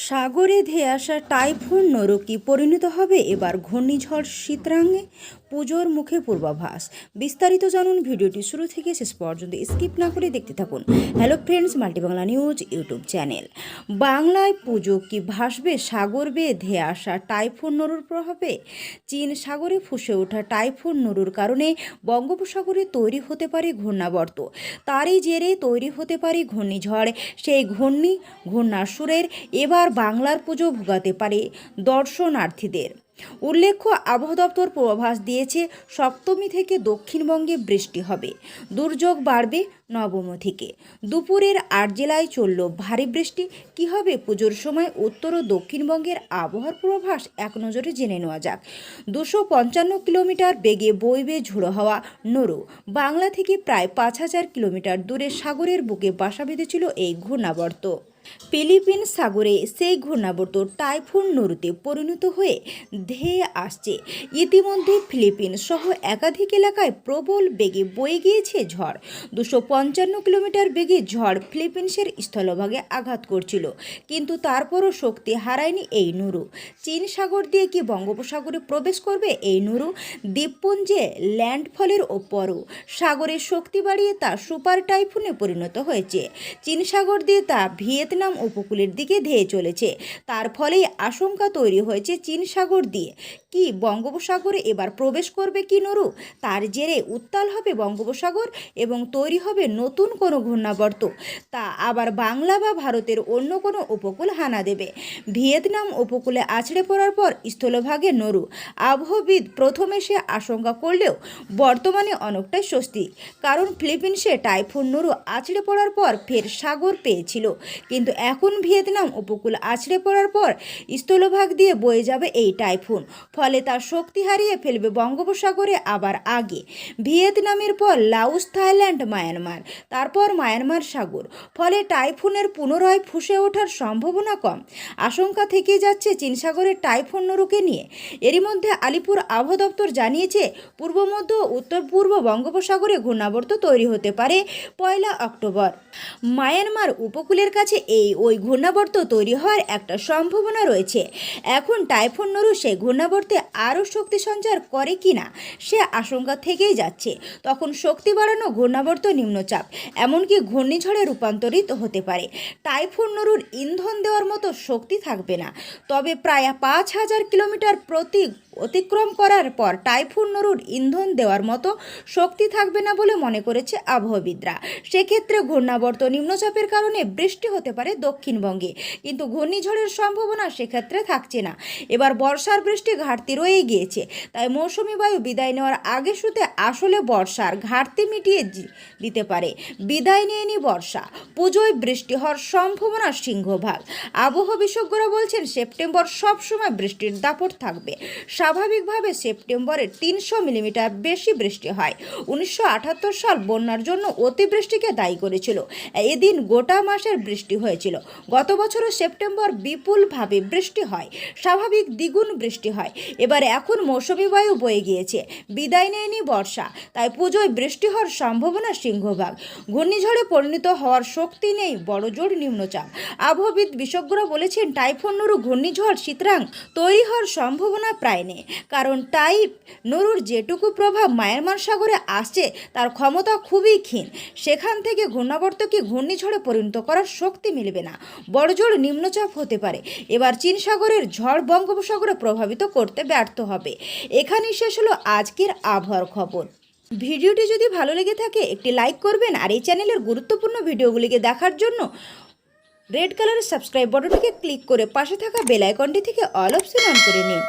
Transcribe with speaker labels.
Speaker 1: সাগরে ধেয়ে আসা টাইফুন নরকি পরিণত হবে এবার ঘূর্ণিঝড় শীতরাঙে। পুজোর মুখে পূর্বাভাস। বিস্তারিত জানুন ভিডিওটি শুরু থেকে শেষ পর্যন্ত স্কিপ না করে দেখতে থাকুন। Hello friends, Multibangla news YouTube channel. বাংলায় পুজো কি ভাসবে সাগর বেয়ে ধেয়ে আসা টাইফুন নরুর প্রভাবে? চীন সাগরে ফুঁসে ওঠা টাইফুন নরুর কারণে বঙ্গোপসাগরে তৈরি হতে পারে ঘূর্ণাবর্ত। তারই জেরে তৈরি হতে পারে ঘূর্ণিঝড়। সেই ঘূর্ণাসুরের এবার বাংলার পুজো ভোগাতে পারে দর্শনার্থীদের। উল্লেখ্য, আবহাওয়া দপ্তর পূর্বাভাস দিয়েছে সপ্তমী থেকে দক্ষিণবঙ্গে বৃষ্টি হবে। দুর্যোগ বাড়বে নবমী থেকে। দুপুরের ৮ জেলায় চলল ভারী বৃষ্টি। কী হবে পুজোর সময় উত্তর ও দক্ষিণবঙ্গের আবহাওয়ার পূর্বাভাস এক নজরে জেনে নেওয়া যাক। ২৫৫ কিলোমিটার বেগে বইবে ঝোড়ো হাওয়া নরু। বাংলা থেকে প্রায় ৫,০০০ কিলোমিটার দূরে সাগরের বুকে বাসা বেঁধেছিল এই ঘূর্ণাবর্ত। ফিলিপিন সাগরে সেই ঘূর্ণাবর্ত টাইফুন নরুতে পরিণত হয়ে ধেয়ে আসছে। ইতিমধ্যে ফিলিপিন সহ একাধিক এলাকায় প্রবল বেগে বয়ে গিয়েছে ঝড়। ২৫৫ কিলোমিটার বেগে ঝড় ফিলিপিন্সের স্থলভাগে আঘাত করছিল, কিন্তু তারপরও শক্তি হারায়নি এই নুরু। চীন সাগর দিয়ে কি বঙ্গোপসাগরে প্রবেশ করবে এই নুরু? দ্বীপপুঞ্জে ল্যান্ডফলের ওপরও সাগরের শক্তি বাড়িয়ে তা সুপার টাইফুনে পরিণত হয়েছে। চীন সাগর দিয়ে তা ভিয়েতনাম উপকূলের দিকে ধেয়ে চলেছে। তার ফলেই আশঙ্কা তৈরি হয়েছে চীন সাগর দিয়ে কি বঙ্গোপসাগরে এবার প্রবেশ করবে কি নরু। তার জেরে উত্তাল হবে বঙ্গোপসাগর এবং তৈরি হবে নতুন কোনো ঘূর্ণাবর্ত। তা আবার বাংলা বা ভারতের অন্য কোনো উপকূল হানা দেবে। ভিয়েতনাম উপকূলে আছড়ে পড়ার পর স্থলভাগে নরু। আবহবিদ প্রথমে সে আশঙ্কা করলেও বর্তমানে অনেকটাই স্বস্তি, কারণ ফিলিপিন্সে টাইফুন নরু আছড়ে পড়ার পর ফের সাগর পেয়েছিল, কিন্তু এখন ভিয়েতনাম উপকূল আছড়ে পড়ার পর স্থলভাগ দিয়ে বয়ে যাবে এই টাইফুন। ফলে তার শক্তি হারিয়ে ফেলবে বঙ্গোপসাগরে আবার আগে। ভিয়েতনামের পর লাওস, থাইল্যান্ড, মায়ানমার, তারপর মায়ানমার সাগর। ফলে টাইফুনের পুনরায় ফুঁসে ওঠার সম্ভাবনা কম। আশঙ্কা থেকে যাচ্ছে চীন সাগরের টাইফুন নরুকে নিয়ে। এরই মধ্যে আলিপুর আবহাওয়া দপ্তর জানিয়েছে পূর্ব মধ্য ও উত্তর পূর্ব বঙ্গোপসাগরে ঘূর্ণাবর্ত তৈরি হতে পারে ১ অক্টোবর। মায়ানমার উপকূলের কাছে ওই ঘূর্ণাবর্ত তৈরি হওয়ার একটা সম্ভাবনা রয়েছে। এখন টাইফুন নরু সেই ঘূর্ণাবর্তে আরও শক্তি সঞ্চার করে কিনা সে আশঙ্কা থেকেই যাচ্ছে। তখন শক্তি বাড়ানো ঘূর্ণাবর্ত নিম্নচাপ, এমনকি ঘূর্ণিঝড়ে রূপান্তরিত হতে পারে। টাইফুন নরুর ইন্ধন দেওয়ার মতো শক্তি থাকবে না, তবে প্রায় ৫,০০০ কিলোমিটার অতিক্রম করার পর টাইফুন নরুর ইন্ধন দেওয়ার মতো শক্তি থাকবে না বলে মনে করেছে আবহাওয়াবিদরা। সেক্ষেত্রে ঘূর্ণাবর্ত নিম্নচাপের কারণে বৃষ্টি হতে পারে দক্ষিণবঙ্গে, কিন্তু ঘূর্ণিঝড়ের সম্ভাবনা সেক্ষেত্রে থাকছে না। এবার বর্ষার বৃষ্টি ঘাটতি রয়ে গিয়েছে, তাই মৌসুমি বায়ু বিদায় নেওয়ার আগে শুতে আসলে বর্ষার ঘাটতি মিটিয়ে দিতে পারে। বিদায় নেয়নি বর্ষা, পুজোয় বৃষ্টি হওয়ার সম্ভাবনা সিংহভাগ। আবহাওয়া বিশেষজ্ঞরা বলছেন সেপ্টেম্বর সবসময় বৃষ্টির দাপট থাকবে। স্বাভাবিকভাবে সেপ্টেম্বরে ৩০০ মিলিমিটার বেশি বৃষ্টি হয়। ১৯৭৮ সাল বন্যার জন্য অতিবৃষ্টিকে দায়ী করেছিল। এদিন গোটা মাসের বৃষ্টি হয়েছিল। গত বছরও সেপ্টেম্বর বিপুলভাবে বৃষ্টি হয়, স্বাভাবিক দ্বিগুণ বৃষ্টি হয়। এবারে এখন মৌসুমি বায়ু বয়ে গিয়েছে, বিদায় নেয়নি বর্ষা, তাই পুজোয় বৃষ্টি হওয়ার সম্ভাবনা সিংহভাগ। ঘূর্ণিঝড়ে পরিণত হওয়ার শক্তি নেই বড়জোর নিম্নচাপ। আবহাওয়াবিদ বিশেষজ্ঞরা বলেছেন টাইফুন নরু ঘূর্ণিঝড় শীতরাং তৈরি হওয়ার সম্ভাবনা প্রায় নেই, কারণ টাইফ নরুর যেটুকু প্রভাব মায়ানমার সাগরে আসছে তার ক্ষমতা খুবই ক্ষীণ। সেখান থেকে ঘূর্ণাবর্তকে ঘূর্ণিঝড়ে পরিণত করার শক্তি মিলবে না, বড়জোর নিম্নচাপ হতে পারে। এবার চীন সাগরের ঝড় বঙ্গোপসাগরে প্রভাবিত করতে ব্যর্থ হবে। এখানেই শেষ হলো আজকের আবহাওয়ার খবর। ভিডিওটি যদি ভালো লেগে থাকে একটি লাইক করবেন, আর এই চ্যানেলের গুরুত্বপূর্ণ ভিডিওগুলিকে দেখার জন্য রেড কালারের সাবস্ক্রাইব বাটনটিকে ক্লিক করে পাশে থাকা বেল আইকনটি থেকে অল অপশন অন করে নিন।